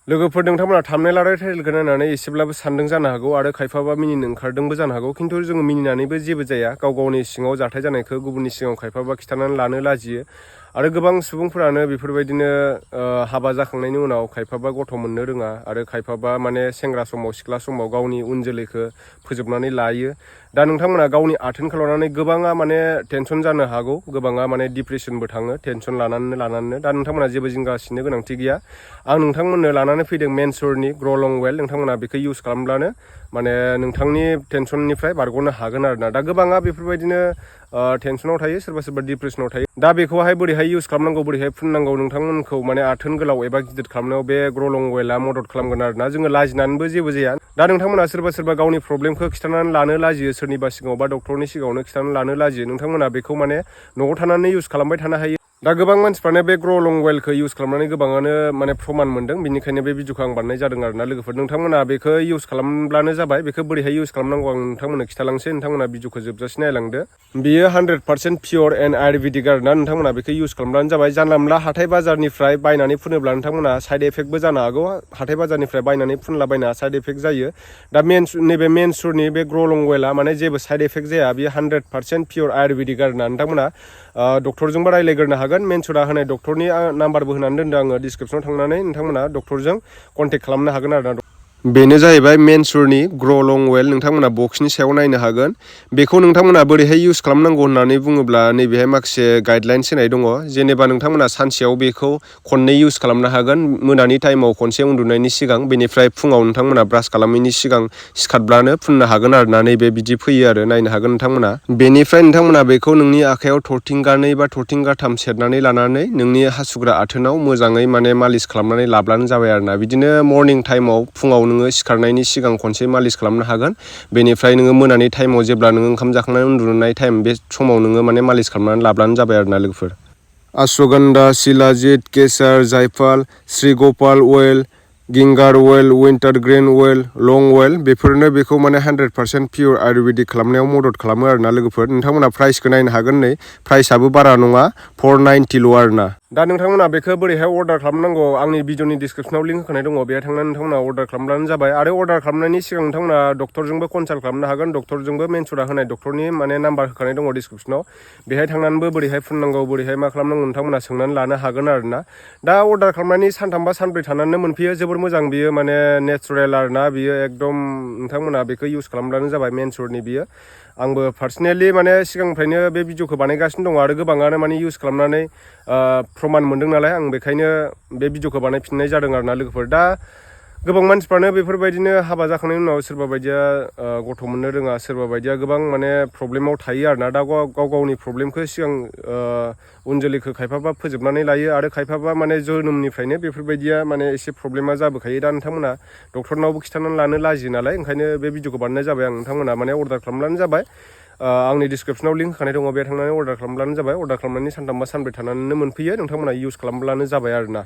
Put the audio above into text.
लोगोफोर नोंथांमोना थाम्बनेल आरो टाइटेलखौ नायनानै एसेब्लाबो सानदों जानो हागौ आरो खायफाबा मिनिनो ओंखारदोंबो जानो हागौ खिन्थु जोङो मिनिनानैबो जेबो जाया गाव गावनि सिङाव जाथाय जानायखौ गुबुननि सिगाङाव खायफाबा खिन्थानानै लानो लाजियो आरो गोबां सुबुंफोरानो बेफोरबायदिनो हाबा जाखांनायनि उनाव खायफाबा गथ' मोननो रोङा आरो खायफाबा माने सेंग्रा समाव सिख्ला समाव गावनि उन जोलैखौ फोजोबनानै लायो दा नोंथांमोना गावनि आथोनखौ लानानै गोबाङा माने टेनसन जानो हागौ गोबाङा माने डिप्रेसनबो थाङो टेनसन लानानैनो दा नोंथांमोना जेबो जिंगा सिनो गोनांथि गैया आं नोंथांमोननो लानानै फैदों ManSureनि Grow Long Well नोंथांमोना बेखौ इउज खालामब्लानो माने नोंथांनि टेनसननिफ्राय बारग'नो हागोन आरोना दा गोबाङा बेफोरबायदिनो टेनसनाव थायो सोरबा डिप्रेसनाव थायो दा बेखौहाय बोरैहाय इउज खालामनांगौ बोरैहाय फुननांगौ नोंथांमोनखौ माने आथोन गोलाव एबा गिदिर खालामनायाव बे Grow Long Wellआ मदद खालामगोन आरोना जोङो लाजिनानैबो जेबो जाया दा नोंथांमोना सोरबा गावनि प्रब्लेमखौ खिन्थानानै लानो लाजियो सोरनिबा सिगाङाव बा डक्टरनि सिगाङावनो खिन्थानानै लानो लाजियो नोंथांमोना बेखौ माने न'आव थानानै इउज खालामबाय थानो हायो दा गोबां मानसिफ्रानो बे Grow Long Wellखौ इउज खालामनानै गोबाङानो माने प्रमान मोनदों बेनिखायनो बे भिडिअखौ आं बानायनाय जादों आरोना लोगोफोर नोंथांमोना बेखौ इउज खालामब्लानो जाबाय बेखौ बोरैहाय इउज खालामनांगौ आं नोंथांमोननो खिथालांसै नोंथांमोना भिडिअखौ जोबजासे नायलांदो बियो 100% पियर एन्ड आयुर्वेदिक आरोना नोंथांमोना बेखौ इउज खालामब्लानो जाबाय जानला मोनला हाथाय बाजारनिफ्राय बायनानै फुनोब्ला नोंथांमोना साइड इफेक्टबो जानो हागौ हाथाय बाजारनिफ्राय बायनानै फुनलाबायना साइड इफेक्ट जायो दा नैबे ManSureनि बे Grow Long Wellआ माने जेबो साइड इफेक्ट जाया बियो 100% पियर आयुर्वेदिक आरोना नोंथांमोना डक्टरजोंबो रायज्लायग्रोनो हागोन ManSureआ होनाय डक्टरनि नाम्बारबो होनानै दोनदों आङो डिसक्रिपसनाव थांनानै नोंथांमोना डक्टरजों कन्टेक्ट खालामनो हागोन आरोना बेनो जाहैबाय ManSureनि Grow Long Well नोंथांमोना बक्सनि सायाव नायनो हागोन बेखौ नोंथांमोना बोरैहाय इउज खालामनांगौ होननानै बुङोब्ला नैबेहाय माखासे गाइडलाइन्स होनाय दङ जेनेबा नोंथांमोना सानसेयाव बेखौ खननै इउज खालामनो हागोन मोनानि टाइमाव खनसे उन्दुनायनि सिगां बेनिफ्राय फुङाव नोंथांमोना ब्रास खालामैनि सिगां सिखारब्लानो फुननो हागोन आरोना नैबे बिदि फैयो आरो नायनो हागोन नोंथांमोना बेनिफ्राय नोंथांमोना बेखौ नोंनि आखायाव थरथिंगानै बा थरथिंगाथाम सेरनानै लानानै नोंनि हासुग्रा आथोनाव मोजाङै माने मालिस खालामनानै लाब्लानो जाबाय आरोना बिदिनो मर्निं टाइमाव फुङाव नोङो सिखारनायनि सिगां खनसे मालिस खालामनो हागोन बेनिफ्राय नोङो मोनानि टाइमाव जेब्ला नोङो ओंखाम जाखांनानै उन्दुनाय टाइम बे समाव नोङो माने मालिस खालामनानै लाब्लानो जाबाय आरोना लोगोफोर अश्वगन्धा शिलाजित केसर जायफल श्रीगोपाल अइल गिंगार अइल विंटारग्रेन अइल लं अइल बेफोरनो बेखौ माने 100% पियर आयुर्वेदिक खालामनायाव मदद खालामो आरोना लोगोफोर नोंथांमोना प्राइसखौ नायनो हागोन नै प्राइसआबो बारा नङा 490ल' आरोना दा नोंथांमोना बेखौ बोरैहाय अर्डार खालामनांगौ आंनि भिडिअनि डिसक्रिपसनाव लिंक होखानाय दङ बेहाय थांनानै नोंथांमोना अर्डार खालामब्लानो जाबाय आरो अर्डार खालामनायनि सिगां नोंथांमोना डक्टरजोंबो कनसाल्ट खालामनो हागोन डक्टरजोंबो ManSureआ होनाय डक्टरनि माने नाम्बार होखानाय दङ डिसक्रिपसनाव बेहाय थांनानैबो बोरैहाय फुननांगौ बोरैहाय मा खालामनांगौ नोंथांमोना सोंनानै लानो हागोन आरोना दा अर्डार खालामनायनि सानथाम बा सानब्रै थानानैनो मोनफैयो जोबोर मोजां बियो माने नेचारेल आरोना बियो एकदम नोंथांमोना बेखौ इउज खालामब्लानो जाबाय ManSureनि बियो आंबो पार्सनेलि माने सिगांनिफ्रायनो बे भिडिअखौ बानायगासिनो दङ आरो गोबाङानो माने इउज खालामनानै प्रमान मोनदों नालाय आं बेखायनो बे भिडिअखौ बानायफिननाय जादों आरोना लोगोफोर दा गोबां मानसिफ्रानो बेफोरबायदिनो हाबा जाखांनायनि उनाव सोरबा बायदिया गथ' मोननो रोङा सोरबा बायदिया गोबां माने प्रब्लेमाव थायो आरोना दा गावनि प्रब्लेमखौ सिगां उन जोलैखौ खायफाबा फोजोबनानै लायो आरो खायफाबा माने जोनोमनिफ्रायनो बेफोरबायदिया माने एसे प्रब्लेमा जाबोखायो दा नोंथांमोना डक्टरनावबो खिथानानै लानो लाजियो नालाय ओंखायनो बे भिडिअखौ बानायनाय जाबाय आं नोंथांमोना माने अर्डार खालामब्लानो जाबाय आंनि डिसक्रिपसनाव लिंक होखानाय दङ बेयाव थांनानै अर्डार खालामब्लानो जाबाय अर्डार खालामनायनि सानथाम बा सानब्रै थानानैनो मोनफैयो नोंथांमोना इउज खालामब्लानो जाबाय आरोना